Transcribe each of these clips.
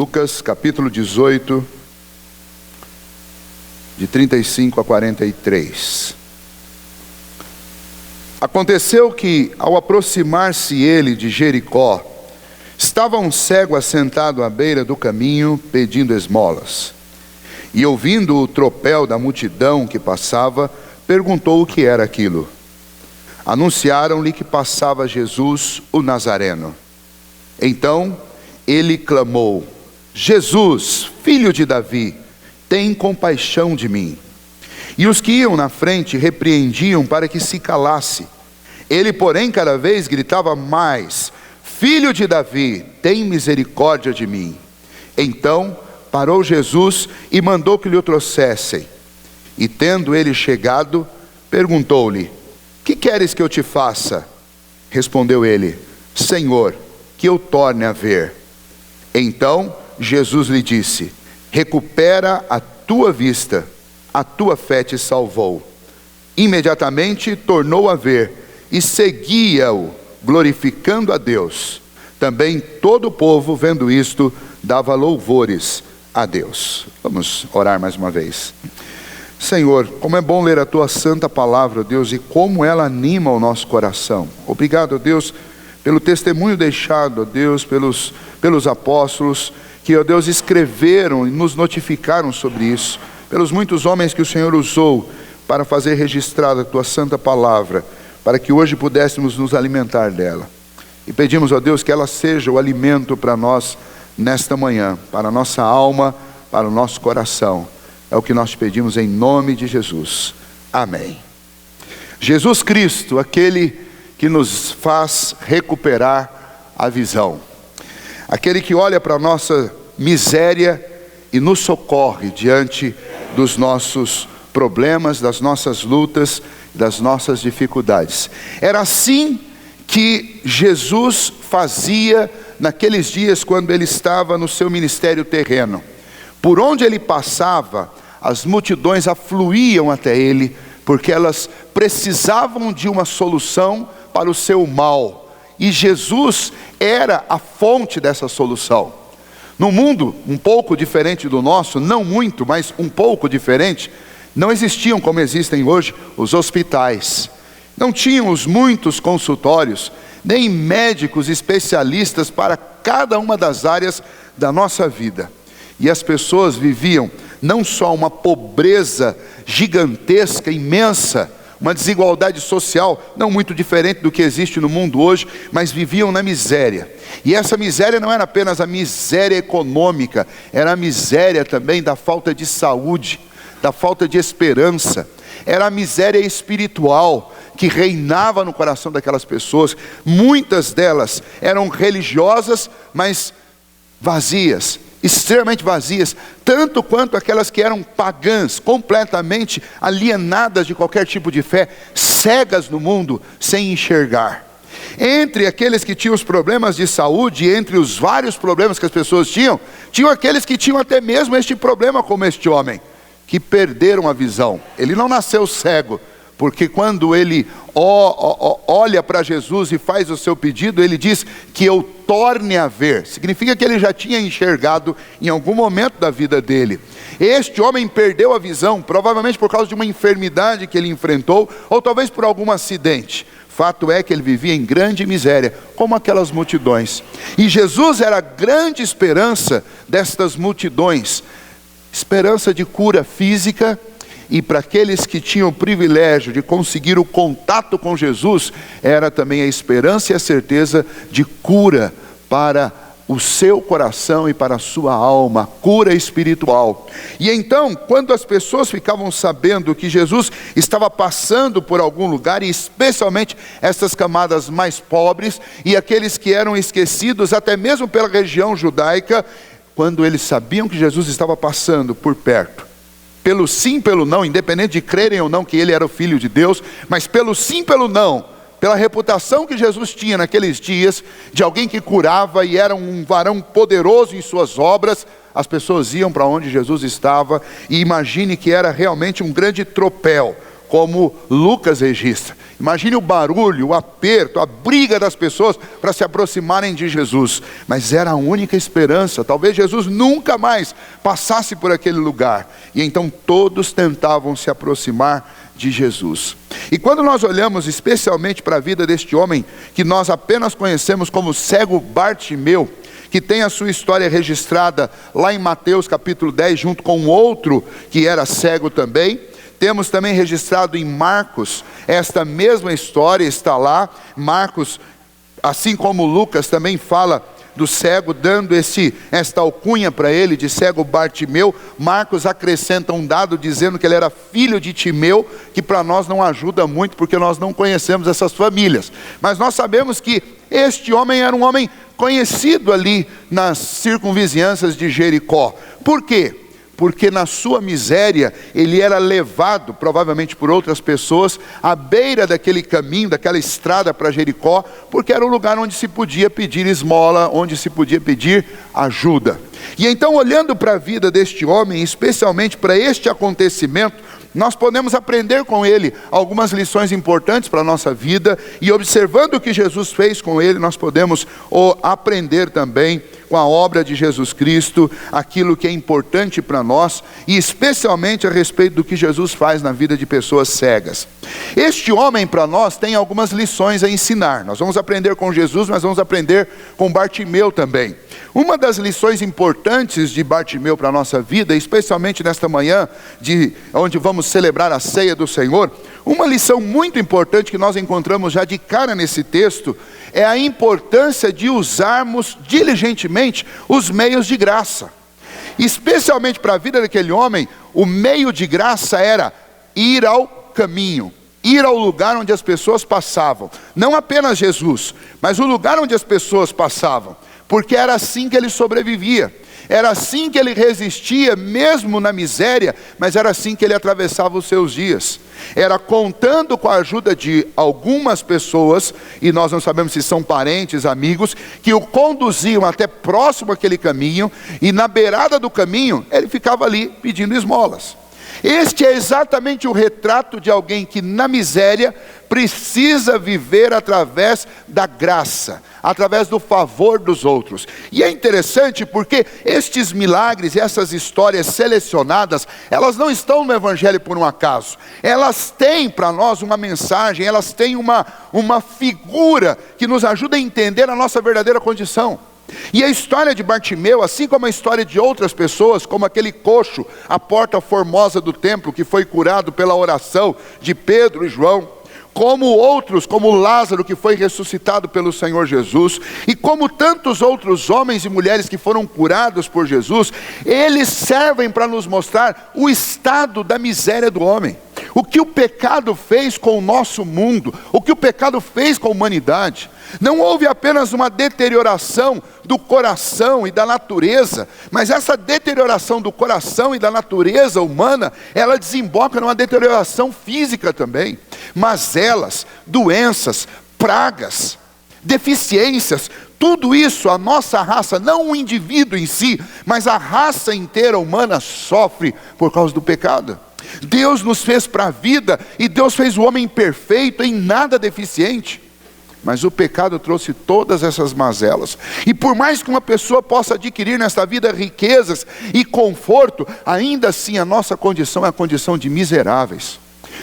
Lucas capítulo 18, de 35 a 43. Aconteceu que, ao aproximar-se ele de Jericó, estava um cego assentado à beira do caminho, pedindo esmolas. E ouvindo o tropel da multidão que passava, perguntou o que era aquilo. Anunciaram-lhe que passava Jesus, o Nazareno. Então ele clamou: Jesus, filho de Davi, tem compaixão de mim. E os que iam na frente repreendiam para que se calasse. Ele, porém, cada vez gritava mais: Filho de Davi, tem misericórdia de mim. Então parou Jesus e mandou que lhe o trouxessem. E tendo ele chegado, perguntou-lhe: Que queres que eu te faça? Respondeu ele: Senhor, que eu torne a ver. Então Jesus lhe disse: Recupera a tua vista, a tua fé te salvou. Imediatamente tornou a ver e seguia-o, glorificando a Deus. Também todo o povo, vendo isto, dava louvores a Deus. Vamos orar mais uma vez. Senhor, como é bom ler a tua santa palavra, Deus, e como ela anima o nosso coração. Obrigado, Deus, pelo testemunho deixado, Deus, pelos apóstolos, que, ó Deus, escreveram e nos notificaram sobre isso, pelos muitos homens que o Senhor usou para fazer registrada a tua santa palavra, para que hoje pudéssemos nos alimentar dela. E pedimos, ó Deus, que ela seja o alimento para nós nesta manhã, para a nossa alma, para o nosso coração. É o que nós te pedimos em nome de Jesus. Amém. Jesus Cristo, aquele que nos faz recuperar a visão. Aquele que olha para a nossa miséria e nos socorre diante dos nossos problemas, das nossas lutas, das nossas dificuldades. Era assim que Jesus fazia naqueles dias quando ele estava no seu ministério terreno. Por onde ele passava, as multidões afluíam até ele, porque elas precisavam de uma solução para o seu mal. E Jesus era a fonte dessa solução. Num mundo um pouco diferente do nosso, não muito, mas um pouco diferente, não existiam como existem hoje os hospitais. Não tínhamos muitos consultórios, nem médicos especialistas para cada uma das áreas da nossa vida. E as pessoas viviam não só uma pobreza gigantesca, imensa, uma desigualdade social não muito diferente do que existe no mundo hoje, mas viviam na miséria. E essa miséria não era apenas a miséria econômica, era a miséria também da falta de saúde, da falta de esperança. Era a miséria espiritual que reinava no coração daquelas pessoas. Muitas delas eram religiosas, mas vazias, extremamente vazias, tanto quanto aquelas que eram pagãs, completamente alienadas de qualquer tipo de fé, cegas no mundo, sem enxergar. Entre aqueles que tinham os problemas de saúde, entre os vários problemas que as pessoas tinham aqueles que tinham até mesmo este problema, como este homem, que perderam a visão. Ele não nasceu cego, porque quando ele olha para Jesus e faz o seu pedido, ele diz que eu torne a ver. Significa que ele já tinha enxergado em algum momento da vida dele. Este homem perdeu a visão, provavelmente por causa de uma enfermidade que ele enfrentou, ou talvez por algum acidente. Fato é que ele vivia em grande miséria, como aquelas multidões. E Jesus era a grande esperança destas multidões. Esperança de cura física. E para aqueles que tinham o privilégio de conseguir o contato com Jesus, era também a esperança e a certeza de cura para o seu coração e para a sua alma, cura espiritual. E então, quando as pessoas ficavam sabendo que Jesus estava passando por algum lugar, e especialmente essas camadas mais pobres, e aqueles que eram esquecidos até mesmo pela região judaica, quando eles sabiam que Jesus estava passando por perto, pelo sim, pelo não, independente de crerem ou não que ele era o Filho de Deus, mas pelo sim, pelo não, pela reputação que Jesus tinha naqueles dias, de alguém que curava e era um varão poderoso em suas obras, as pessoas iam para onde Jesus estava, e imagine que era realmente um grande tropel, como Lucas registra. Imagine o barulho, o aperto, a briga das pessoas para se aproximarem de Jesus. Mas era a única esperança. Talvez Jesus nunca mais passasse por aquele lugar. E então todos tentavam se aproximar de Jesus. E quando nós olhamos especialmente para a vida deste homem, que nós apenas conhecemos como cego Bartimeu, que tem a sua história registrada lá em Mateus capítulo 10, junto com outro que era cego também. Temos também registrado em Marcos, esta mesma história está lá. Marcos, assim como Lucas, também fala do cego, dando esta alcunha para ele de cego Bartimeu. Marcos acrescenta um dado dizendo que ele era filho de Timeu, que para nós não ajuda muito, porque nós não conhecemos essas famílias. Mas nós sabemos que este homem era um homem conhecido ali nas circunvizinhanças de Jericó. Por quê? Porque na sua miséria, ele era levado, provavelmente por outras pessoas, à beira daquele caminho, daquela estrada para Jericó, porque era o lugar onde se podia pedir esmola, onde se podia pedir ajuda. E então, olhando para a vida deste homem, especialmente para este acontecimento, nós podemos aprender com ele algumas lições importantes para a nossa vida, e observando o que Jesus fez com ele, nós podemos aprender também com a obra de Jesus Cristo, aquilo que é importante para nós, e especialmente a respeito do que Jesus faz na vida de pessoas cegas. Este homem para nós tem algumas lições a ensinar. Nós vamos aprender com Jesus, mas vamos aprender com Bartimeu também. Uma das lições importantes de Bartimeu para a nossa vida, especialmente nesta manhã, onde vamos celebrar a ceia do Senhor, uma lição muito importante que nós encontramos já de cara nesse texto, é a importância de usarmos diligentemente os meios de graça. Especialmente para a vida daquele homem, o meio de graça era ir ao caminho, ir ao lugar onde as pessoas passavam. Não apenas Jesus, mas o lugar onde as pessoas passavam. Porque era assim que ele sobrevivia, era assim que ele resistia, mesmo na miséria, mas era assim que ele atravessava os seus dias. Era contando com a ajuda de algumas pessoas, e nós não sabemos se são parentes, amigos, que o conduziam até próximo àquele caminho, e na beirada do caminho, ele ficava ali pedindo esmolas. Este é exatamente o retrato de alguém que na miséria precisa viver através da graça, através do favor dos outros. E é interessante porque estes milagres e essas histórias selecionadas, elas não estão no Evangelho por um acaso. Elas têm para nós uma mensagem, elas têm uma figura que nos ajuda a entender a nossa verdadeira condição. E a história de Bartimeu, assim como a história de outras pessoas, como aquele coxo à porta formosa do templo, que foi curado pela oração de Pedro e João, como outros, como Lázaro, que foi ressuscitado pelo Senhor Jesus, e como tantos outros homens e mulheres que foram curados por Jesus, eles servem para nos mostrar o estado da miséria do homem. O que o pecado fez com o nosso mundo, o que o pecado fez com a humanidade. Não houve apenas uma deterioração do coração e da natureza, mas essa deterioração do coração e da natureza humana, ela desemboca numa deterioração física também. Mazelas, doenças, pragas, deficiências, tudo isso a nossa raça, não o indivíduo em si, mas a raça inteira humana sofre por causa do pecado. Deus nos fez para a vida, e Deus fez o homem perfeito, em nada deficiente. Mas o pecado trouxe todas essas mazelas. E por mais que uma pessoa possa adquirir nesta vida riquezas e conforto, ainda assim a nossa condição é a condição de miseráveis.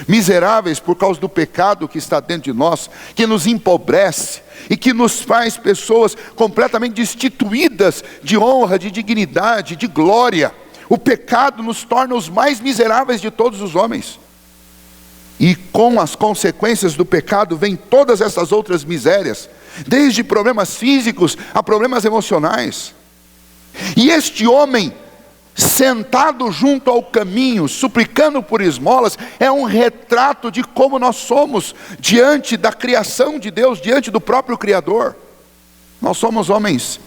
Miseráveis por causa do pecado que está dentro de nós, que nos empobrece e que nos faz pessoas completamente destituídas de honra, de dignidade, de glória. O pecado nos torna os mais miseráveis de todos os homens. E com as consequências do pecado vem todas essas outras misérias, desde problemas físicos a problemas emocionais. E este homem, sentado junto ao caminho, suplicando por esmolas, é um retrato de como nós somos diante da criação de Deus, diante do próprio Criador. Nós somos homens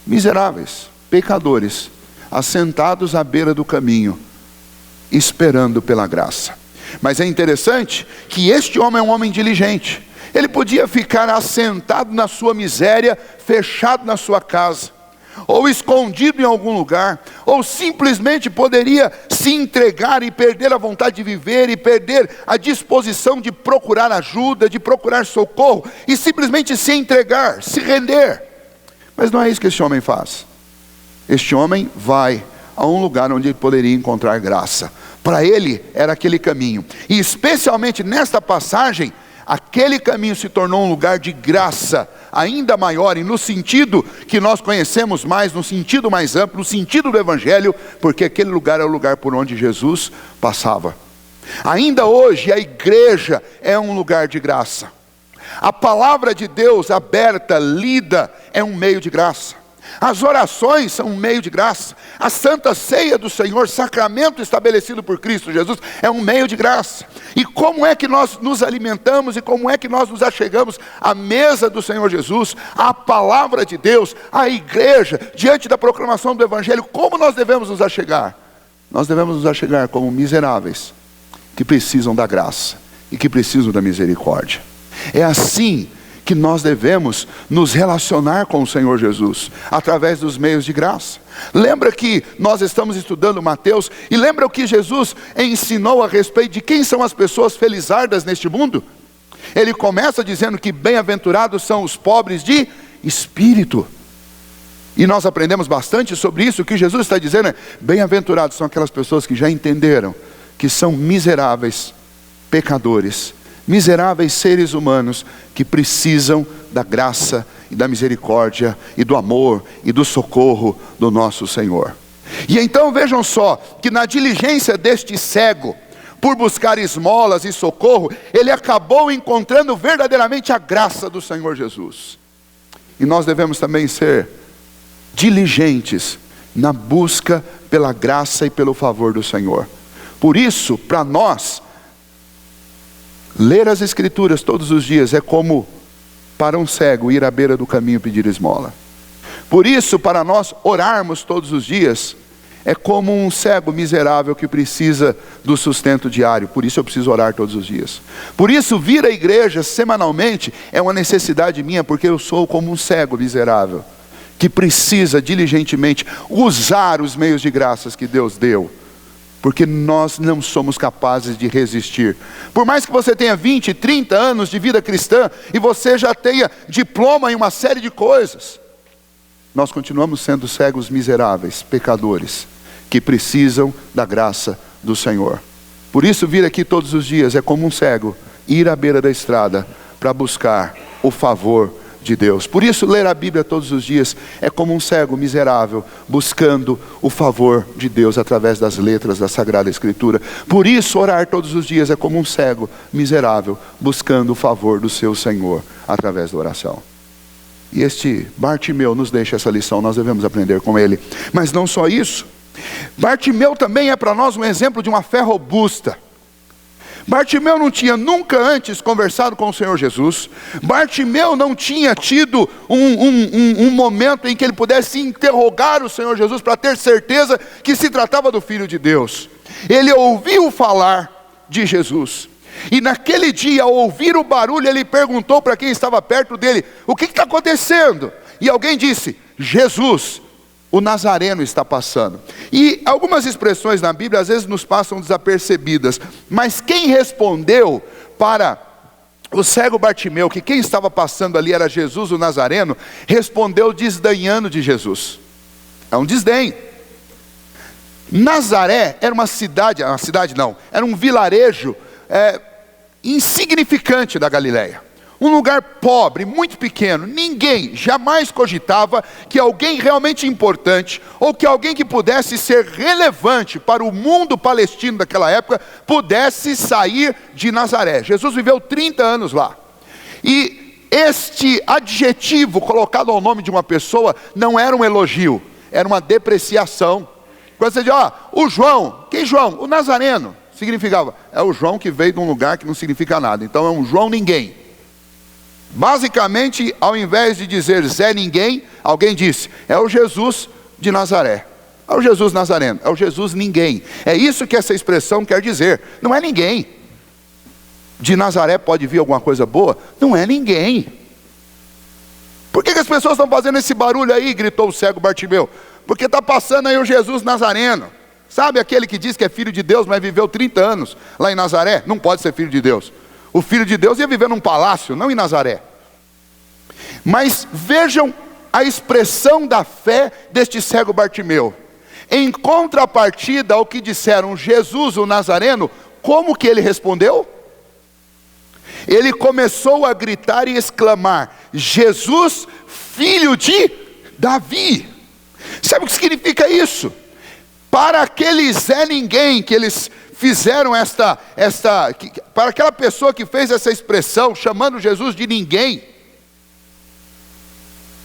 miseráveis, pecadores, assentados à beira do caminho, esperando pela graça. Mas é interessante que este homem é um homem diligente. Ele podia ficar assentado na sua miséria, fechado na sua casa, ou escondido em algum lugar, ou simplesmente poderia se entregar e perder a vontade de viver, e perder a disposição de procurar ajuda, de procurar socorro, e simplesmente se entregar, se render. Mas não é isso que este homem faz. Este homem vai a um lugar onde ele poderia encontrar graça. Para ele era aquele caminho, e especialmente nesta passagem, aquele caminho se tornou um lugar de graça ainda maior, e no sentido que nós conhecemos mais, no sentido mais amplo, no sentido do Evangelho, porque aquele lugar é o lugar por onde Jesus passava. Ainda hoje a igreja é um lugar de graça. A palavra de Deus aberta, lida, é um meio de graça. As orações são um meio de graça. A Santa Ceia do Senhor, sacramento estabelecido por Cristo Jesus, é um meio de graça. E como é que nós nos alimentamos e como é que nós nos achegamos à mesa do Senhor Jesus, à palavra de Deus, à igreja, diante da proclamação do Evangelho? Como nós devemos nos achegar? Nós devemos nos achegar como miseráveis, que precisam da graça e que precisam da misericórdia. É assim que nós devemos nos relacionar com o Senhor Jesus, através dos meios de graça. Lembra que nós estamos estudando Mateus, e lembra o que Jesus ensinou a respeito de quem são as pessoas felizardas neste mundo? Ele começa dizendo que bem-aventurados são os pobres de espírito. E nós aprendemos bastante sobre isso. O que Jesus está dizendo é: bem-aventurados são aquelas pessoas que já entenderam que são miseráveis pecadores, miseráveis seres humanos que precisam da graça e da misericórdia e do amor e do socorro do nosso Senhor. E então vejam só, que na diligência deste cego por buscar esmolas e socorro, ele acabou encontrando verdadeiramente a graça do Senhor Jesus. E nós devemos também ser diligentes na busca pela graça e pelo favor do Senhor. Por isso, para nós, ler as Escrituras todos os dias é como para um cego ir à beira do caminho pedir esmola. Por isso, para nós orarmos todos os dias é como um cego miserável que precisa do sustento diário. Por isso eu preciso orar todos os dias. Por isso vir à igreja semanalmente é uma necessidade minha, porque eu sou como um cego miserável que precisa diligentemente usar os meios de graças que Deus deu, porque nós não somos capazes de resistir. Por mais que você tenha 20, 30 anos de vida cristã, e você já tenha diploma em uma série de coisas, nós continuamos sendo cegos miseráveis, pecadores, que precisam da graça do Senhor. Por isso vir aqui todos os dias é como um cego ir à beira da estrada para buscar o favor de Deus. Por isso ler a Bíblia todos os dias é como um cego miserável buscando o favor de Deus através das letras da Sagrada Escritura. Por isso orar todos os dias é como um cego miserável buscando o favor do seu Senhor através da oração. E este Bartimeu nos deixa essa lição, nós devemos aprender com ele. Mas não só isso, Bartimeu também é para nós um exemplo de uma fé robusta. Bartimeu não tinha nunca antes conversado com o Senhor Jesus. Bartimeu não tinha tido um momento em que ele pudesse interrogar o Senhor Jesus para ter certeza que se tratava do Filho de Deus. Ele ouviu falar de Jesus, e naquele dia, ao ouvir o barulho, ele perguntou para quem estava perto dele: o que está acontecendo? E alguém disse: Jesus, o Nazareno, está passando. E algumas expressões na Bíblia às vezes nos passam desapercebidas, mas quem respondeu para o cego Bartimeu que quem estava passando ali era Jesus, o Nazareno, respondeu desdenhando de Jesus. É um desdém. Nazaré era era um vilarejo insignificante da Galileia. Um lugar pobre, muito pequeno. Ninguém jamais cogitava que alguém realmente importante, ou que alguém que pudesse ser relevante para o mundo palestino daquela época, pudesse sair de Nazaré. Jesus viveu 30 anos lá. E este adjetivo colocado ao nome de uma pessoa não era um elogio, era uma depreciação. Quando você diz: o João, quem João? O Nazareno. Significava, é o João que veio de um lugar que não significa nada. Então é um João ninguém. Basicamente, ao invés de dizer Zé Ninguém, alguém disse: é o Jesus de Nazaré, é o Jesus Nazareno, é o Jesus ninguém. É isso que essa expressão quer dizer. Não é ninguém. De Nazaré pode vir alguma coisa boa? Não é ninguém. Por que as pessoas estão fazendo esse barulho aí? Gritou o cego Bartimeu. porque está passando aí o Jesus Nazareno. Sabe aquele que diz que é filho de Deus, mas viveu 30 anos lá em Nazaré? Não pode ser filho de Deus. O filho de Deus ia viver num palácio, não em Nazaré. Mas vejam a expressão da fé deste cego Bartimeu. Em contrapartida ao que disseram Jesus, o Nazareno, como que ele respondeu? Ele começou a gritar e exclamar: Jesus, filho de Davi. Sabe o que significa isso? Para aquele Zé Ninguém que eles fizeram para aquela pessoa que fez essa expressão, chamando Jesus de ninguém,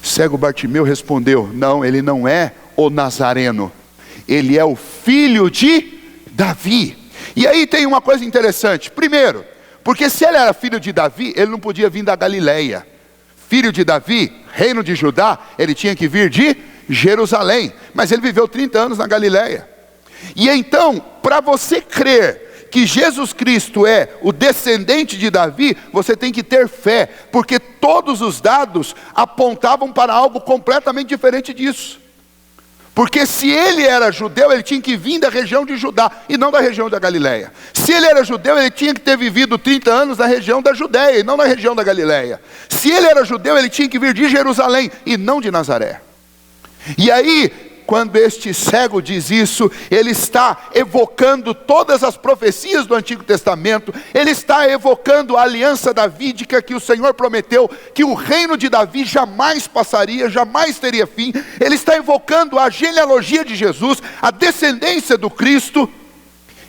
cego Bartimeu respondeu: não, ele não é o Nazareno, ele é o filho de Davi. E aí tem uma coisa interessante. Primeiro, porque se ele era filho de Davi, ele não podia vir da Galileia. Filho de Davi, reino de Judá, ele tinha que vir de Jerusalém. Mas ele viveu 30 anos na Galileia. E então, para você crer que Jesus Cristo é o descendente de Davi, você tem que ter fé, porque todos os dados apontavam para algo completamente diferente disso. Porque se ele era judeu, ele tinha que vir da região de Judá, e não da região da Galileia. Se ele era judeu, ele tinha que ter vivido 30 anos na região da Judéia, e não na região da Galileia. Se ele era judeu, ele tinha que vir de Jerusalém, e não de Nazaré. E aí, quando este cego diz isso, ele está evocando todas as profecias do Antigo Testamento, ele está evocando a aliança davídica que o Senhor prometeu, que o reino de Davi jamais passaria, jamais teria fim. Ele está evocando a genealogia de Jesus, a descendência do Cristo.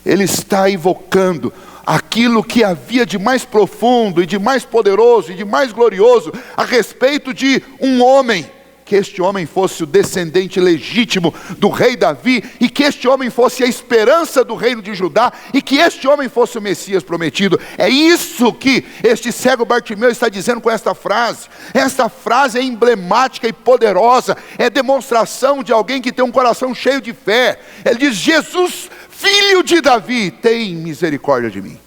Ele está evocando aquilo que havia de mais profundo, e de mais poderoso, e de mais glorioso, a respeito de um homem, que este homem fosse o descendente legítimo do rei Davi, e que este homem fosse a esperança do reino de Judá, e que este homem fosse o Messias prometido. É isso que este cego Bartimeu está dizendo com esta frase. Esta frase é emblemática e poderosa, é demonstração de alguém que tem um coração cheio de fé. Ele diz: Jesus, filho de Davi, tem misericórdia de mim.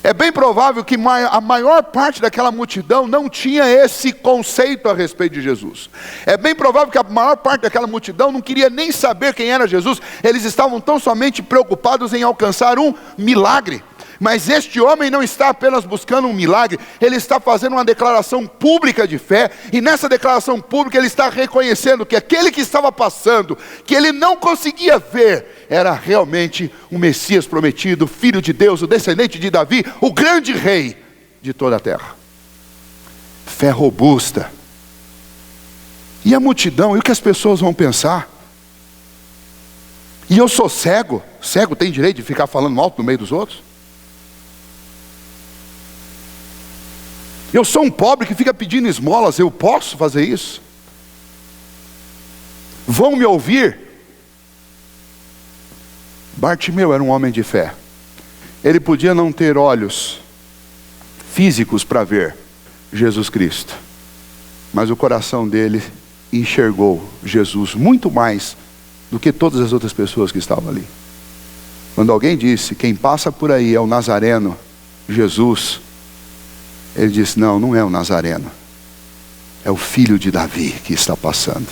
É bem provável que a maior parte daquela multidão não tinha esse conceito a respeito de Jesus. É bem provável que a maior parte daquela multidão não queria nem saber quem era Jesus. Eles estavam tão somente preocupados em alcançar um milagre. Mas este homem não está apenas buscando um milagre, ele está fazendo uma declaração pública de fé, e nessa declaração pública ele está reconhecendo que aquele que estava passando, que ele não conseguia ver, era realmente o Messias prometido, filho de Deus, o descendente de Davi, o grande rei de toda a terra. Fé robusta. E a multidão, e o que as pessoas vão pensar? E eu sou cego, cego tem direito de ficar falando alto no meio dos outros? Eu sou um pobre que fica pedindo esmolas, eu posso fazer isso? Vão me ouvir? Bartimeu era um homem de fé. Ele podia não ter olhos físicos para ver Jesus Cristo, mas o coração dele enxergou Jesus muito mais do que todas as outras pessoas que estavam ali. Quando alguém disse: quem passa por aí é o Nazareno, Jesus, ele disse: não, não é o Nazareno, é o filho de Davi que está passando,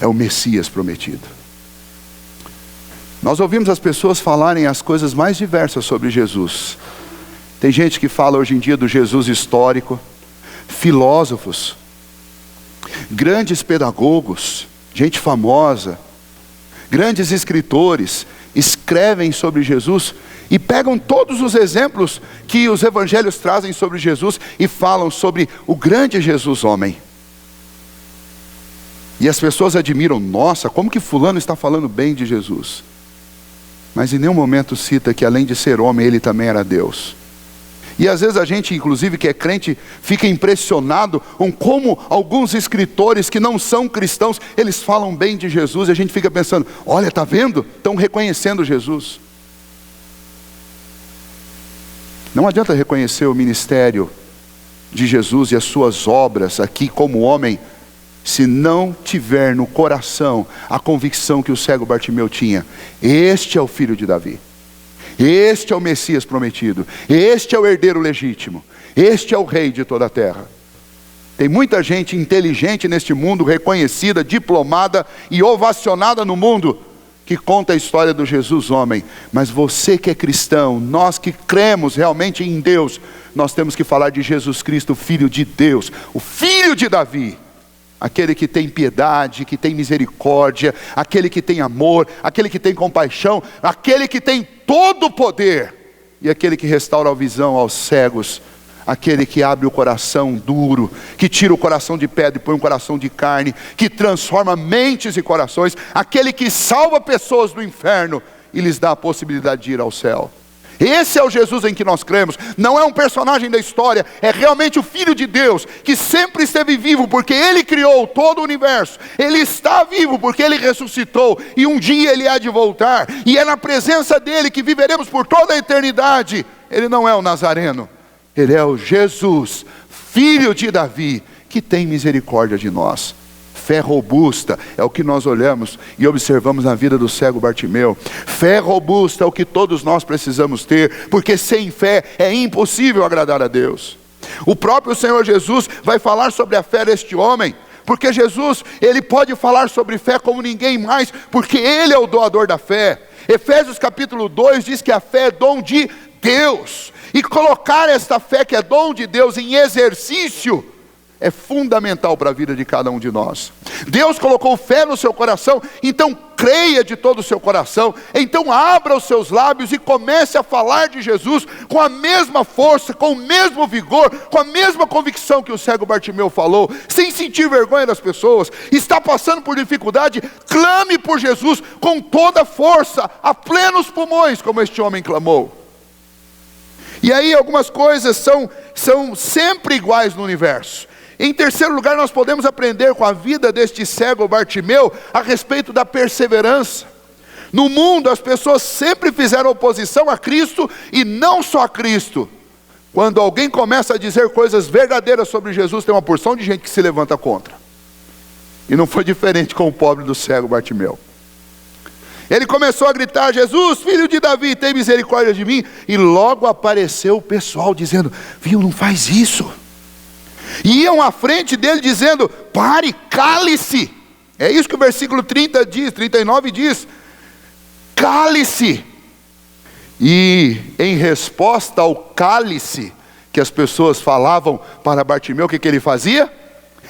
é o Messias prometido. Nós ouvimos as pessoas falarem as coisas mais diversas sobre Jesus. Tem gente que fala hoje em dia do Jesus histórico, filósofos, grandes pedagogos, gente famosa, grandes escritores escrevem sobre Jesus e pegam todos os exemplos que os evangelhos trazem sobre Jesus e falam sobre o grande Jesus homem. E as pessoas admiram: nossa, como que fulano está falando bem de Jesus? Mas em nenhum momento cita que além de ser homem, ele também era Deus. E às vezes a gente, inclusive que é crente, fica impressionado com como alguns escritores que não são cristãos, eles falam bem de Jesus, e a gente fica pensando: olha, está vendo? Estão reconhecendo Jesus. Não adianta reconhecer o ministério de Jesus e as suas obras aqui como homem, se não tiver no coração a convicção que o cego Bartimeu tinha: este é o filho de Davi, este é o Messias prometido, este é o herdeiro legítimo, este é o rei de toda a terra. Tem muita gente inteligente neste mundo, reconhecida, diplomada e ovacionada no mundo, que conta a história do Jesus homem. Mas você que é cristão, nós que cremos realmente em Deus, nós temos que falar de Jesus Cristo, Filho de Deus, o Filho de Davi. Aquele que tem piedade, que tem misericórdia, aquele que tem amor, aquele que tem compaixão, aquele que tem todo o poder, e aquele que restaura a visão aos cegos, aquele que abre o coração duro, que tira o coração de pedra e põe um coração de carne, que transforma mentes e corações, aquele que salva pessoas do inferno e lhes dá a possibilidade de ir ao céu. Esse é o Jesus em que nós cremos. Não é um personagem da história, é realmente o Filho de Deus, que sempre esteve vivo, porque Ele criou todo o universo. Ele está vivo, porque Ele ressuscitou, e um dia Ele há de voltar, e é na presença dEle que viveremos por toda a eternidade. Ele não é o Nazareno, Ele é o Jesus, Filho de Davi, que tem misericórdia de nós. Fé robusta é o que nós olhamos e observamos na vida do cego Bartimeu. Fé robusta é o que todos nós precisamos ter, porque sem fé é impossível agradar a Deus. O próprio Senhor Jesus vai falar sobre a fé deste homem, porque Jesus, Ele pode falar sobre fé como ninguém mais, porque Ele é o doador da fé. Efésios capítulo 2 diz que a fé é dom de Deus, e colocar esta fé que é dom de Deus em exercício é fundamental para a vida de cada um de nós. Deus colocou fé no seu coração, então creia de todo o seu coração, então abra os seus lábios e comece a falar de Jesus com a mesma força, com o mesmo vigor, com a mesma convicção que o cego Bartimeu falou, sem sentir vergonha das pessoas. Está passando por dificuldade, clame por Jesus com toda a força, a plenos pulmões, como este homem clamou. E aí algumas coisas são sempre iguais no universo. Em terceiro lugar, nós podemos aprender com a vida deste cego Bartimeu a respeito da perseverança. No mundo, as pessoas sempre fizeram oposição a Cristo, e não só a Cristo. Quando alguém começa a dizer coisas verdadeiras sobre Jesus, tem uma porção de gente que se levanta contra. E não foi diferente com o pobre do cego Bartimeu. Ele começou a gritar: Jesus, filho de Davi, tem misericórdia de mim. E logo apareceu o pessoal dizendo: viu, não faz isso. E iam à frente dele dizendo: pare, cale-se. É isso que o versículo 39 diz: cale-se. E em resposta ao cálice que as pessoas falavam para Bartimeu, o que ele fazia?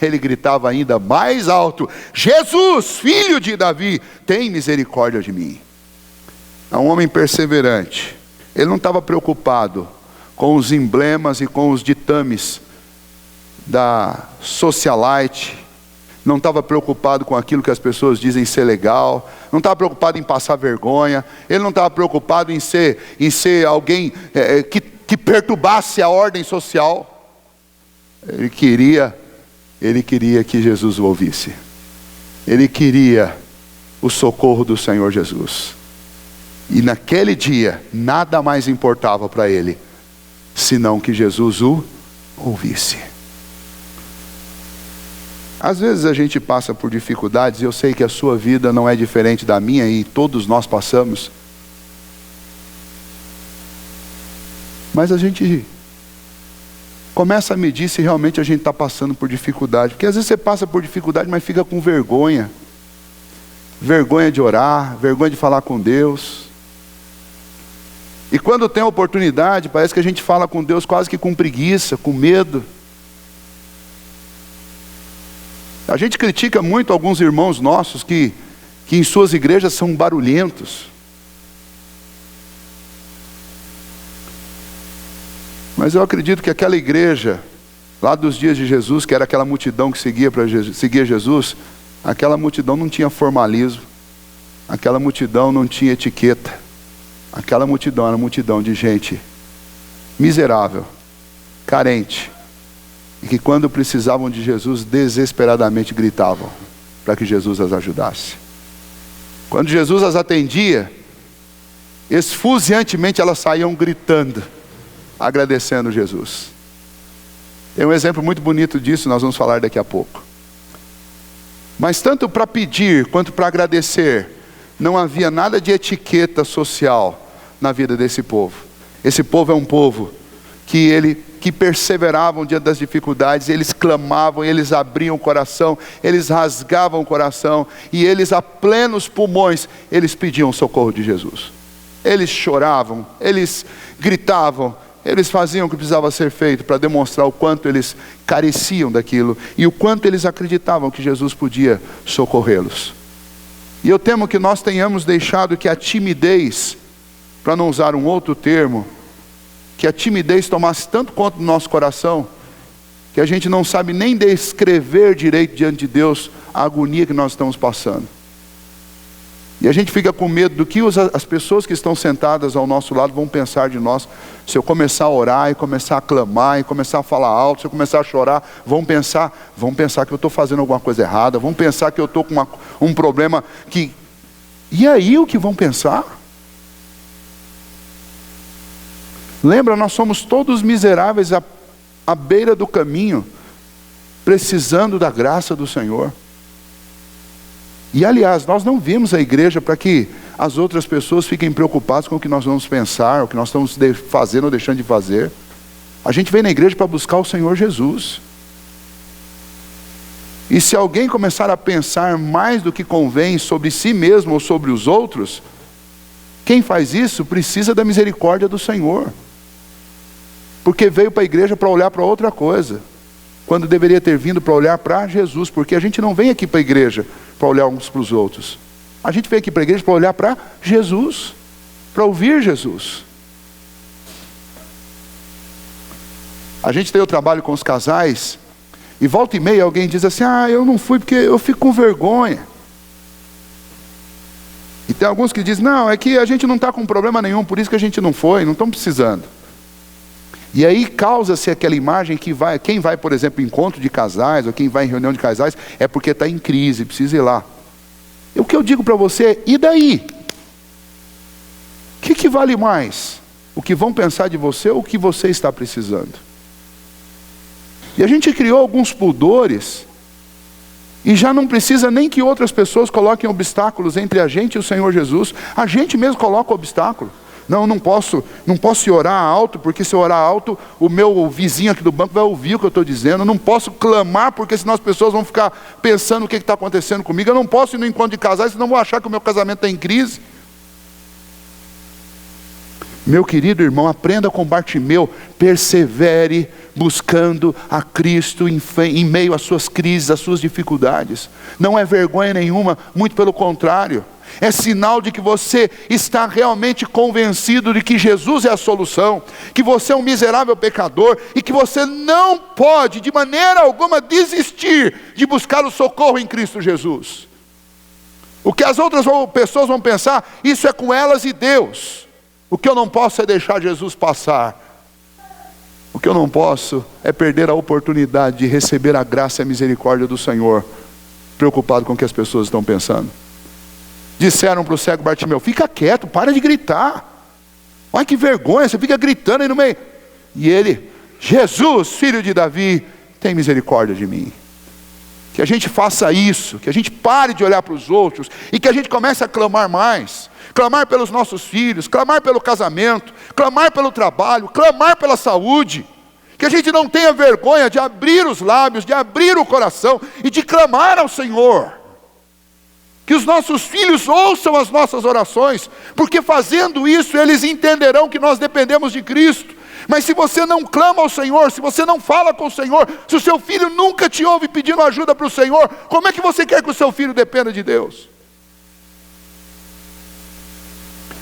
Ele gritava ainda mais alto: Jesus, filho de Davi, tem misericórdia de mim. É um homem perseverante. Ele não estava preocupado com os emblemas e com os ditames da socialite, não estava preocupado com aquilo que as pessoas dizem ser legal, não estava preocupado em passar vergonha, ele não estava preocupado em ser alguém que perturbasse a ordem social. Ele queria que Jesus o ouvisse. Ele queria o socorro do Senhor Jesus. E naquele dia, nada mais importava para ele, senão que Jesus o ouvisse. Às vezes a gente passa por dificuldades, e eu sei que a sua vida não é diferente da minha, e todos nós passamos. Mas a gente começa a medir se realmente a gente está passando por dificuldade. Porque às vezes você passa por dificuldade, mas fica com vergonha. Vergonha de orar, vergonha de falar com Deus. E quando tem a oportunidade, parece que a gente fala com Deus quase que com preguiça, com medo. A gente critica muito alguns irmãos nossos que em suas igrejas são barulhentos. Mas eu acredito que aquela igreja, lá dos dias de Jesus, que era aquela multidão que seguia Jesus, aquela multidão não tinha formalismo, aquela multidão não tinha etiqueta, aquela multidão era uma multidão de gente miserável, carente, e que quando precisavam de Jesus, desesperadamente gritavam para que Jesus as ajudasse. Quando Jesus as atendia, esfuziantemente elas saíam gritando, agradecendo Jesus. Tem um exemplo muito bonito disso, nós vamos falar daqui a pouco. Mas tanto para pedir quanto para agradecer, não havia nada de etiqueta social na vida desse povo. Esse povo é um povo que que perseveravam diante das dificuldades, eles clamavam, eles abriam o coração, eles rasgavam o coração, e eles a plenos pulmões, eles pediam o socorro de Jesus. Eles choravam, eles gritavam, eles faziam o que precisava ser feito para demonstrar o quanto eles careciam daquilo e o quanto eles acreditavam que Jesus podia socorrê-los. E eu temo que nós tenhamos deixado que a timidez, para não usar um outro termo, que a timidez tomasse tanto conta do nosso coração, que a gente não sabe nem descrever direito diante de Deus a agonia que nós estamos passando. E a gente fica com medo do que as pessoas que estão sentadas ao nosso lado vão pensar de nós. Se eu começar a orar e começar a clamar e começar a falar alto, se eu começar a chorar, vão pensar que eu estou fazendo alguma coisa errada, vão pensar que eu estou com um problema que... E aí o que vão pensar? Lembra, nós somos todos miseráveis à beira do caminho, precisando da graça do Senhor. E aliás, nós não vimos a igreja para que as outras pessoas fiquem preocupadas com o que nós vamos pensar, o que nós estamos fazendo ou deixando de fazer. A gente vem na igreja para buscar o Senhor Jesus. E se alguém começar a pensar mais do que convém sobre si mesmo ou sobre os outros, quem faz isso precisa da misericórdia do Senhor. Porque veio para a igreja para olhar para outra coisa, quando deveria ter vindo para olhar para Jesus. Porque a gente não vem aqui para a igreja para olhar uns para os outros. A gente vem aqui para a igreja para olhar para Jesus, para ouvir Jesus. A gente tem o trabalho com os casais, e volta e meia alguém diz assim: eu não fui porque eu fico com vergonha. E tem alguns que dizem: não, é que a gente não está com problema nenhum, por isso que a gente não foi, não estamos precisando. E aí causa-se aquela imagem que quem vai, por exemplo, em encontro de casais, ou quem vai em reunião de casais, é porque está em crise, precisa ir lá. E o que eu digo para você é: e daí? O que vale mais? O que vão pensar de você ou o que você está precisando? E a gente criou alguns pudores, e já não precisa nem que outras pessoas coloquem obstáculos entre a gente e o Senhor Jesus. A gente mesmo coloca o obstáculo. Não posso orar alto, porque se eu orar alto, o meu vizinho aqui do banco vai ouvir o que eu estou dizendo. Eu não posso clamar, porque senão as pessoas vão ficar pensando o que está acontecendo comigo. Eu não posso ir no encontro de casais, senão vão achar que o meu casamento está em crise. Meu querido irmão, aprenda com Bartimeu, persevere buscando a Cristo em meio às suas crises, às suas dificuldades. Não é vergonha nenhuma, muito pelo contrário. É sinal de que você está realmente convencido de que Jesus é a solução, que você é um miserável pecador e que você não pode de maneira alguma desistir de buscar o socorro em Cristo Jesus. O que as outras pessoas vão pensar, isso é com elas e Deus. O que eu não posso é deixar Jesus passar. O que eu não posso é perder a oportunidade de receber a graça e a misericórdia do Senhor, preocupado com o que as pessoas estão pensando. Disseram para o cego Bartimeu: fica quieto, para de gritar. Olha que vergonha, você fica gritando aí no meio. E ele: Jesus, filho de Davi, tem misericórdia de mim. Que a gente faça isso, que a gente pare de olhar para os outros e que a gente comece a clamar mais. Clamar pelos nossos filhos, clamar pelo casamento, clamar pelo trabalho, clamar pela saúde. Que a gente não tenha vergonha de abrir os lábios, de abrir o coração e de clamar ao Senhor. Que os nossos filhos ouçam as nossas orações, porque fazendo isso eles entenderão que nós dependemos de Cristo. Mas se você não clama ao Senhor, se você não fala com o Senhor, se o seu filho nunca te ouve pedindo ajuda para o Senhor, como é que você quer que o seu filho dependa de Deus?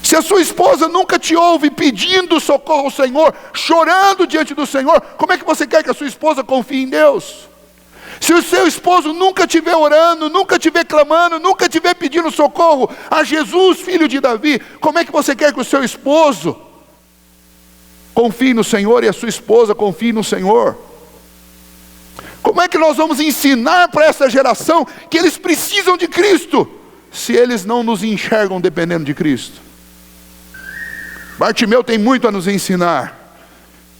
Se a sua esposa nunca te ouve pedindo socorro ao Senhor, chorando diante do Senhor, como é que você quer que a sua esposa confie em Deus? Se o seu esposo nunca estiver orando, nunca estiver clamando, nunca estiver pedindo socorro a Jesus, filho de Davi, como é que você quer que o seu esposo confie no Senhor e a sua esposa confie no Senhor? Como é que nós vamos ensinar para essa geração que eles precisam de Cristo, se eles não nos enxergam dependendo de Cristo? Bartimeu tem muito a nos ensinar.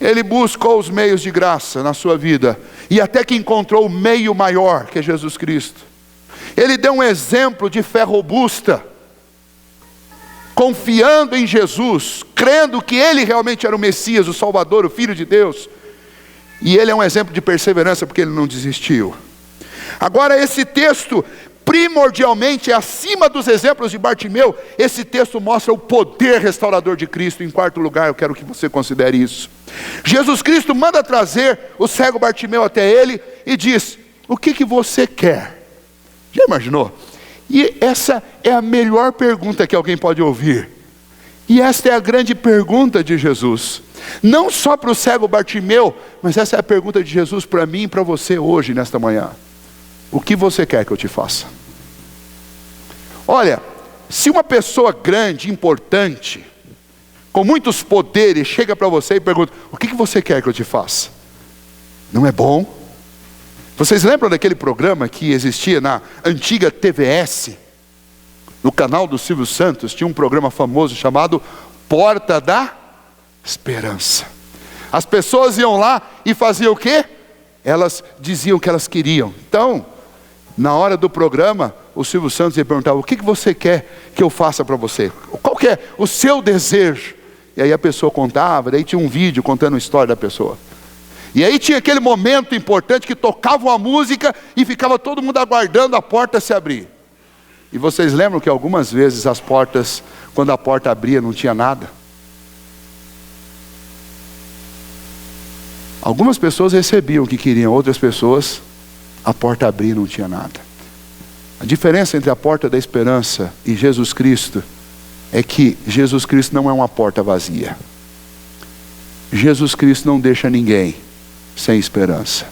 Ele buscou os meios de graça na sua vida, e até que encontrou o meio maior, que é Jesus Cristo. Ele deu um exemplo de fé robusta, confiando em Jesus, crendo que Ele realmente era o Messias, o Salvador, o Filho de Deus. E ele é um exemplo de perseverança, porque ele não desistiu. Agora, esse texto, primordialmente, acima dos exemplos de Bartimeu, esse texto mostra o poder restaurador de Cristo. Em quarto lugar, eu quero que você considere isso. Jesus Cristo manda trazer o cego Bartimeu até ele e diz: o que você quer? Já imaginou? E essa é a melhor pergunta que alguém pode ouvir. E esta é a grande pergunta de Jesus. Não só para o cego Bartimeu, mas essa é a pergunta de Jesus para mim e para você hoje, nesta manhã. O que você quer que eu te faça? Olha, se uma pessoa grande, importante, com muitos poderes, chega para você e pergunta: o que você quer que eu te faça? Não é bom? Vocês lembram daquele programa que existia na antiga TVS? No canal do Silvio Santos, tinha um programa famoso chamado Porta da Esperança. As pessoas iam lá e faziam o quê? Elas diziam o que elas queriam. Então, na hora do programa, o Silvio Santos ia perguntar: o que você quer que eu faça para você? Qual que é o seu desejo? E aí a pessoa contava, daí tinha um vídeo contando a história da pessoa. E aí tinha aquele momento importante que tocava uma música e ficava todo mundo aguardando a porta se abrir. E vocês lembram que algumas vezes as portas, quando a porta abria, não tinha nada? Algumas pessoas recebiam o que queriam, outras pessoas, a porta abria e não tinha nada. A diferença entre a porta da esperança e Jesus Cristo é que Jesus Cristo não é uma porta vazia. Jesus Cristo não deixa ninguém sem esperança.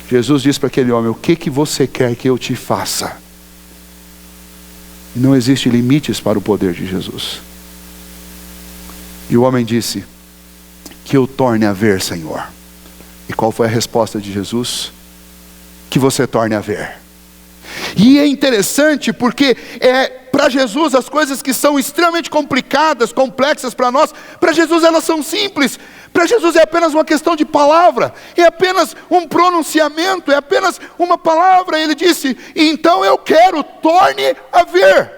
Jesus disse para aquele homem: o que você quer que eu te faça? E não existe limites para o poder de Jesus. E o homem disse: que eu torne a ver, Senhor. E qual foi a resposta de Jesus? Que você torne a ver. E é interessante porque para Jesus as coisas que são extremamente complicadas, complexas para nós, para Jesus elas são simples. Para Jesus é apenas uma questão de palavra, é apenas um pronunciamento, é apenas uma palavra. Ele disse: então eu quero, torne a ver.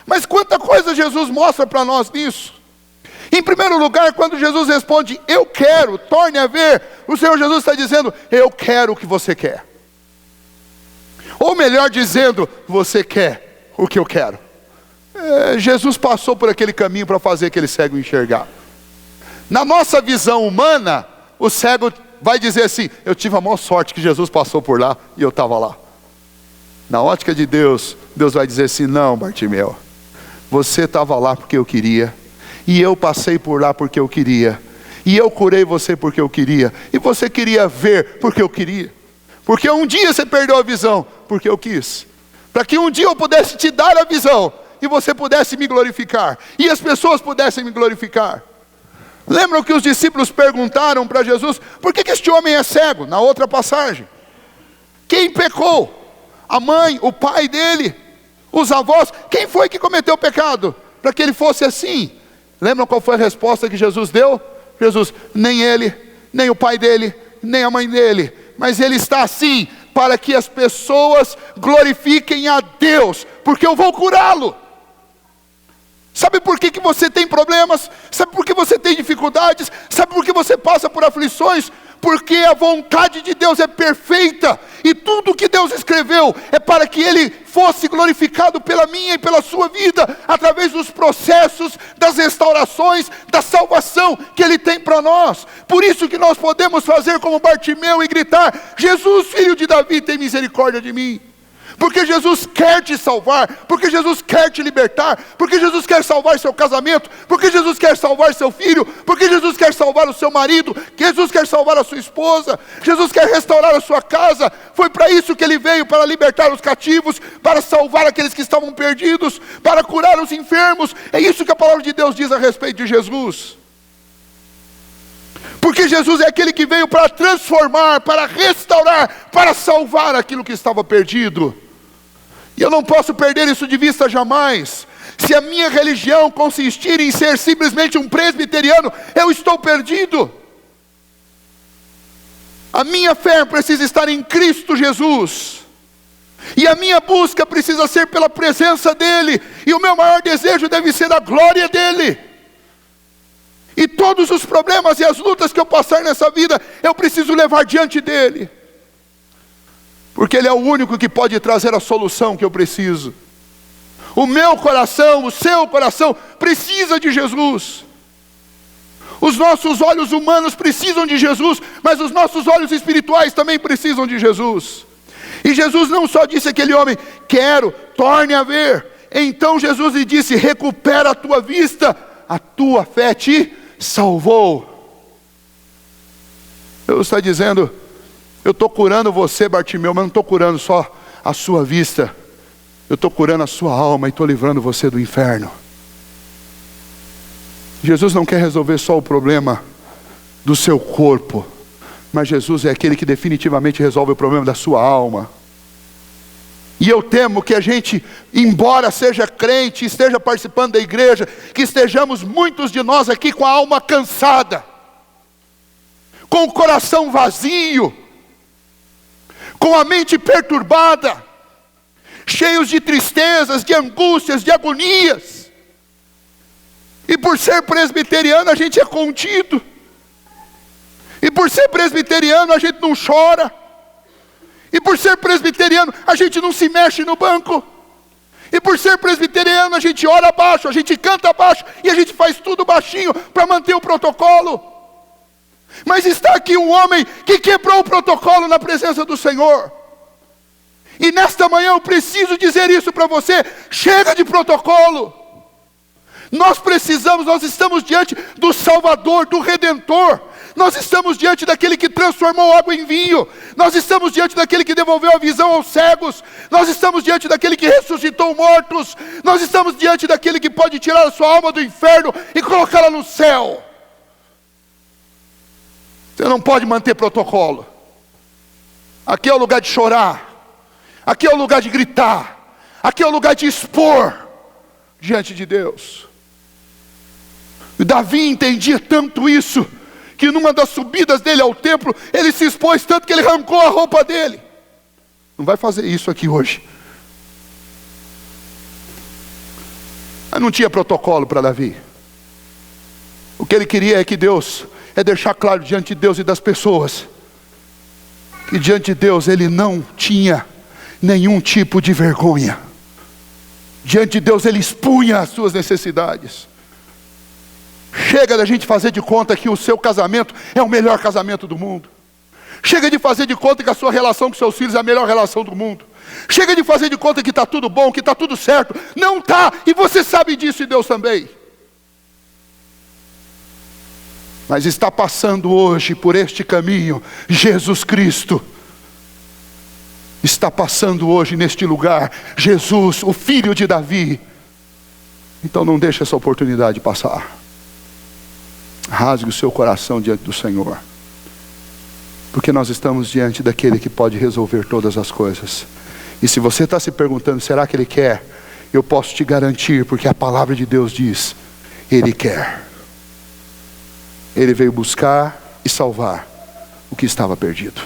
Mas quanta coisa Jesus mostra para nós nisso. Em primeiro lugar, quando Jesus responde: eu quero, torne a ver, o Senhor Jesus está dizendo: eu quero o que você quer. Ou melhor dizendo, você quer o que eu quero. Jesus passou por aquele caminho para fazer aquele cego enxergar. Na nossa visão humana, o cego vai dizer assim: eu tive a maior sorte que Jesus passou por lá e eu estava lá. Na ótica de Deus, Deus vai dizer assim: não, Bartimeu, você estava lá porque eu queria, e eu passei por lá porque eu queria, e eu curei você porque eu queria, e você queria ver porque eu queria, porque um dia você perdeu a visão porque eu quis, para que um dia eu pudesse te dar a visão e você pudesse me glorificar, e as pessoas pudessem me glorificar. Lembram que os discípulos perguntaram para Jesus: por que este homem é cego? Na outra passagem, quem pecou? A mãe, o pai dele, os avós? Quem foi que cometeu o pecado para que ele fosse assim? Lembram qual foi a resposta que Jesus deu? Jesus: nem ele, nem o pai dele, nem a mãe dele, mas ele está assim para que as pessoas glorifiquem a Deus, porque eu vou curá-lo. Sabe por que você tem problemas? Sabe por que você tem dificuldades? Sabe por que você passa por aflições? Porque a vontade de Deus é perfeita, e tudo que Deus escreveu é para que Ele fosse glorificado pela minha e pela sua vida, através dos processos, das restaurações, da salvação que Ele tem para nós. Por isso que nós podemos fazer como Bartimeu e gritar: Jesus, filho de Davi, tem misericórdia de mim. Porque Jesus quer te salvar, porque Jesus quer te libertar, porque Jesus quer salvar seu casamento, porque Jesus quer salvar seu filho, porque Jesus quer salvar o seu marido, Jesus quer salvar a sua esposa, Jesus quer restaurar a sua casa. Foi para isso que Ele veio, para libertar os cativos, para salvar aqueles que estavam perdidos, para curar os enfermos. É isso que a palavra de Deus diz a respeito de Jesus. Porque Jesus é aquele que veio para transformar, para restaurar, para salvar aquilo que estava perdido. E eu não posso perder isso de vista jamais. Se a minha religião consistir em ser simplesmente um presbiteriano, eu estou perdido. A minha fé precisa estar em Cristo Jesus. E a minha busca precisa ser pela presença dEle. E o meu maior desejo deve ser a glória dEle. E todos os problemas e as lutas que eu passar nessa vida, eu preciso levar diante dele. Porque ele é o único que pode trazer a solução que eu preciso. O meu coração, o seu coração precisa de Jesus. Os nossos olhos humanos precisam de Jesus, mas os nossos olhos espirituais também precisam de Jesus. E Jesus não só disse àquele homem: quero, torne a ver. Então Jesus lhe disse: recupera a tua vista, a tua fé te salvou. Deus está dizendo: eu estou curando você, Bartimeu, mas não estou curando só a sua vista. Eu estou curando a sua alma e estou livrando você do inferno. Jesus não quer resolver só o problema do seu corpo, mas Jesus é aquele que definitivamente resolve o problema da sua alma. E eu temo que a gente, embora seja crente, esteja participando da igreja, que estejamos muitos de nós aqui com a alma cansada, com o coração vazio, com a mente perturbada, cheios de tristezas, de angústias, de agonias. E por ser presbiteriano a gente é contido. E por ser presbiteriano a gente não chora. E por ser presbiteriano a gente não se mexe no banco. E por ser presbiteriano a gente ora baixo, a gente canta baixo e a gente faz tudo baixinho para manter o protocolo. Mas está aqui um homem que quebrou o protocolo na presença do Senhor. E nesta manhã eu preciso dizer isso para você: chega de protocolo. Nós precisamos, nós estamos diante do Salvador, do Redentor. Nós estamos diante daquele que transformou água em vinho. Nós estamos diante daquele que devolveu a visão aos cegos. Nós estamos diante daquele que ressuscitou mortos. Nós estamos diante daquele que pode tirar a sua alma do inferno e colocá-la no céu. Você não pode manter protocolo. Aqui é o lugar de chorar. Aqui é o lugar de gritar. Aqui é o lugar de expor diante de Deus. E Davi entendia tanto isso, que numa das subidas dele ao templo, ele se expôs tanto que ele arrancou a roupa dele. Não vai fazer isso aqui hoje. Mas não tinha protocolo para Davi. O que ele queria é que Deus, é deixar claro diante de Deus e das pessoas, que diante de Deus ele não tinha nenhum tipo de vergonha. Diante de Deus ele expunha as suas necessidades. Chega da gente fazer de conta que o seu casamento é o melhor casamento do mundo. Chega de fazer de conta que a sua relação com seus filhos é a melhor relação do mundo. Chega de fazer de conta que está tudo bom, que está tudo certo. Não está, e você sabe disso, e Deus também. Mas está passando hoje por este caminho Jesus Cristo. Está passando hoje neste lugar Jesus, o filho de Davi. Então não deixe essa oportunidade passar. Rasgue o seu coração diante do Senhor. Porque nós estamos diante daquele que pode resolver todas as coisas. E se você está se perguntando, será que Ele quer? Eu posso te garantir, porque a palavra de Deus diz, Ele quer. Ele veio buscar e salvar o que estava perdido.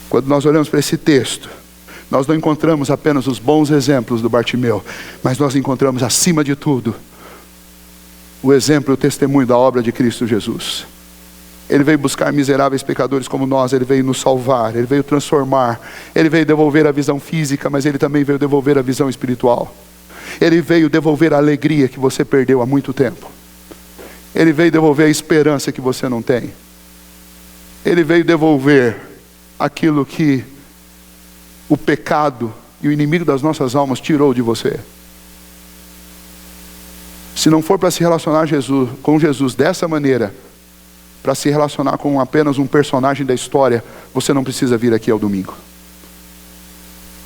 Quando nós olhamos para esse texto, nós não encontramos apenas os bons exemplos do Bartimeu, mas nós encontramos acima de tudo o exemplo e o testemunho da obra de Cristo Jesus. Ele veio buscar miseráveis pecadores como nós, Ele veio nos salvar, Ele veio transformar, Ele veio devolver a visão física, mas Ele também veio devolver a visão espiritual. Ele veio devolver a alegria que você perdeu há muito tempo. Ele veio devolver a esperança que você não tem. Ele veio devolver aquilo que o pecado e o inimigo das nossas almas tirou de você. Se não for para se relacionar com Jesus dessa maneira, para se relacionar com apenas um personagem da história, você não precisa vir aqui ao domingo.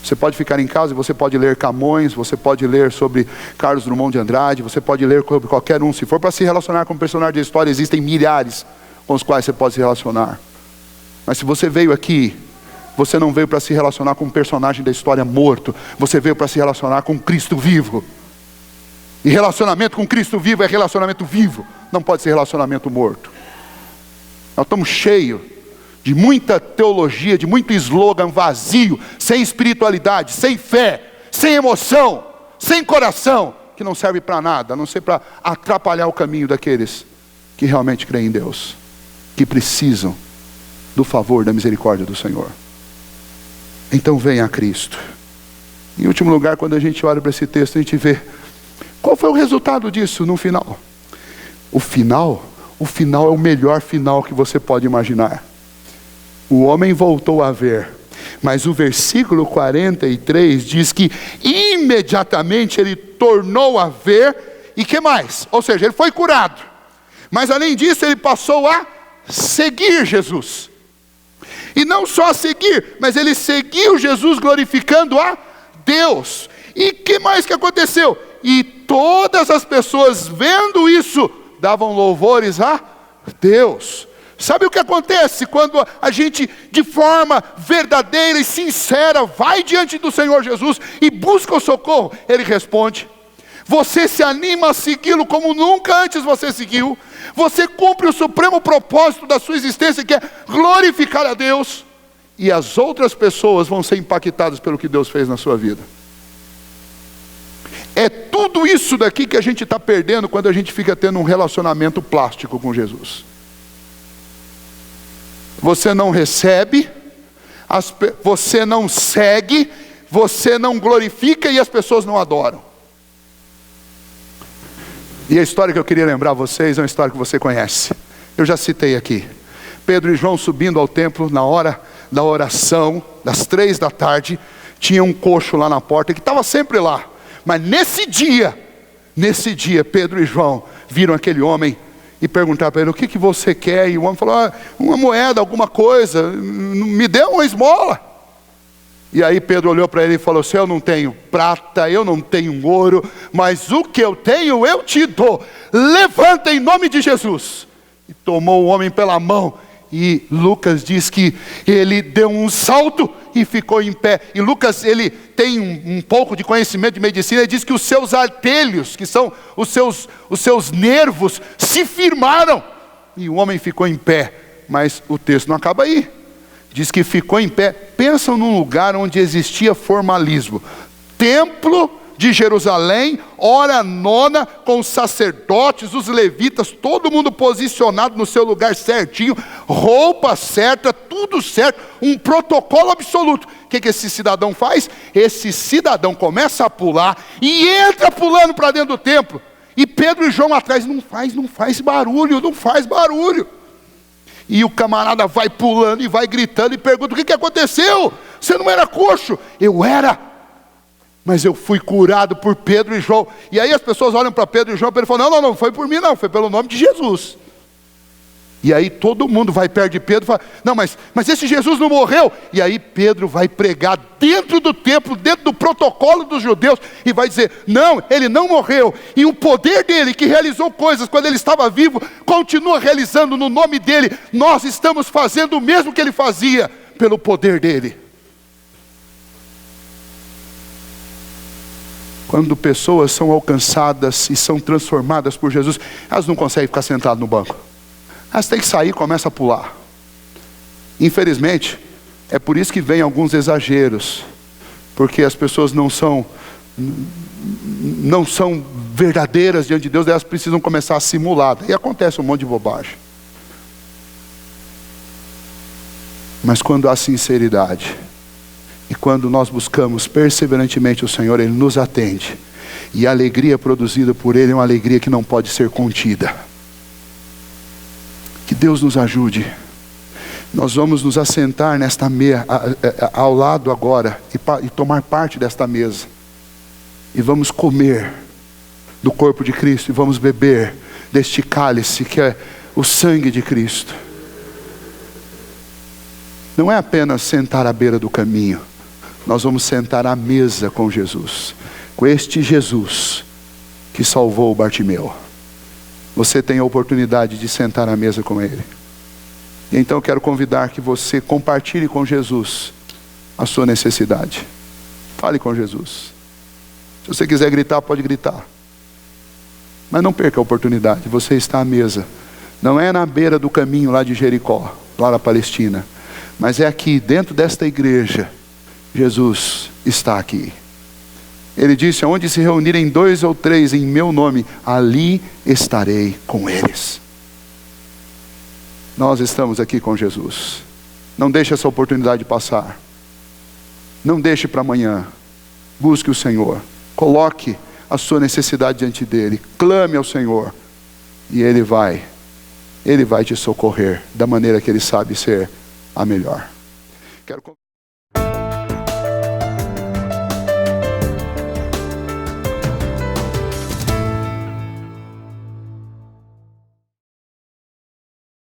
Você pode ficar em casa e você pode ler Camões, você pode ler sobre Carlos Drummond de Andrade, você pode ler sobre qualquer um. Se for para se relacionar com um personagem da história, existem milhares com os quais você pode se relacionar. Mas se você veio aqui, você não veio para se relacionar com um personagem da história morto, você veio para se relacionar com Cristo vivo. E relacionamento com Cristo vivo é relacionamento vivo, não pode ser relacionamento morto. Nós estamos cheios de muita teologia, de muito slogan vazio, sem espiritualidade, sem fé, sem emoção, sem coração. que não serve para nada, a não ser para atrapalhar o caminho daqueles que realmente creem em Deus, que precisam do favor, da misericórdia do Senhor. Então venha a Cristo. Em último lugar, quando a gente olha para esse texto, a gente vê qual foi o resultado disso no final. O final é o melhor final que você pode imaginar. O homem voltou a ver, mas o versículo 43 diz que imediatamente ele tornou a ver, e que mais? Ou seja, ele foi curado, mas além disso ele passou a seguir Jesus. E não só a seguir, mas ele seguiu Jesus glorificando a Deus. E que mais que aconteceu? E todas as pessoas vendo isso, davam louvores a Deus. Sabe o que acontece quando a gente, de forma verdadeira e sincera, vai diante do Senhor Jesus e busca o socorro? Ele responde. Você se anima a segui-lo como nunca antes você seguiu. Você cumpre o supremo propósito da sua existência, que é glorificar a Deus. E as outras pessoas vão ser impactadas pelo que Deus fez na sua vida. É tudo isso daqui que a gente está perdendo quando a gente fica tendo um relacionamento plástico com Jesus. Você não recebe, você não segue, você não glorifica e as pessoas não adoram. E a história que eu queria lembrar a vocês é uma história que você conhece. Eu já citei aqui. Pedro e João subindo ao templo na hora da oração, das 3 da tarde, tinha um coxo lá na porta que estava sempre lá. Mas nesse dia, Pedro e João viram aquele homem e perguntaram para ele: o que você quer? E o homem falou: uma moeda, alguma coisa, me dê uma esmola. E aí Pedro olhou para ele e falou assim: eu não tenho prata, eu não tenho ouro, mas o que eu tenho eu te dou. Levanta em nome de Jesus. E tomou o homem pela mão. E Lucas diz que ele deu um salto e ficou em pé. E Lucas, ele tem um pouco de conhecimento de medicina. Ele diz que os seus artelhos, que são os seus nervos, se firmaram. E o homem ficou em pé. Mas o texto não acaba aí. Diz que ficou em pé. Pensam num lugar onde existia formalismo. Templo de Jerusalém, hora nona, com os sacerdotes, os levitas, todo mundo posicionado no seu lugar certinho, roupa certa, tudo certo, um protocolo absoluto. O que esse cidadão faz? Esse cidadão começa a pular e entra pulando para dentro do templo. E Pedro e João atrás: não faz barulho. E o camarada vai pulando e vai gritando e pergunta: o que aconteceu? Você não era coxo? Eu era, mas eu fui curado por Pedro e João. E aí as pessoas olham para Pedro e João e ele fala: não foi por mim não, foi pelo nome de Jesus. E aí todo mundo vai perto de Pedro e fala: não, mas esse Jesus não morreu. E aí Pedro vai pregar dentro do templo, dentro do protocolo dos judeus, e vai dizer: não, ele não morreu. E o poder dele, que realizou coisas quando ele estava vivo, continua realizando no nome dele. Nós estamos fazendo o mesmo que ele fazia, pelo poder dele. Quando pessoas são alcançadas e são transformadas por Jesus, elas não conseguem ficar sentadas no banco. Elas têm que sair e começam a pular. Infelizmente, é por isso que vem alguns exageros. Porque as pessoas não são verdadeiras diante de Deus, elas precisam começar a simular. E acontece um monte de bobagem. Mas quando há sinceridade, e quando nós buscamos perseverantemente o Senhor, Ele nos atende. E a alegria produzida por Ele é uma alegria que não pode ser contida. Que Deus nos ajude. Nós vamos nos assentar nesta mesa, ao lado agora, e tomar parte desta mesa. E vamos comer do corpo de Cristo, e vamos beber deste cálice que é o sangue de Cristo. Não é apenas sentar à beira do caminho. Nós vamos sentar à mesa com Jesus. Com este Jesus que salvou o Bartimeu. Você tem a oportunidade de sentar à mesa com Ele. E então eu quero convidar que você compartilhe com Jesus a sua necessidade. Fale com Jesus. Se você quiser gritar, pode gritar. Mas não perca a oportunidade. Você está à mesa. Não é na beira do caminho lá de Jericó, lá na Palestina. Mas é aqui, dentro desta igreja. Jesus está aqui. Ele disse: aonde se reunirem 2 ou 3 em meu nome, ali estarei com eles. Nós estamos aqui com Jesus. Não deixe essa oportunidade passar. Não deixe para amanhã. Busque o Senhor. Coloque a sua necessidade diante dele. Clame ao Senhor. E Ele vai te socorrer da maneira que Ele sabe ser a melhor. Quero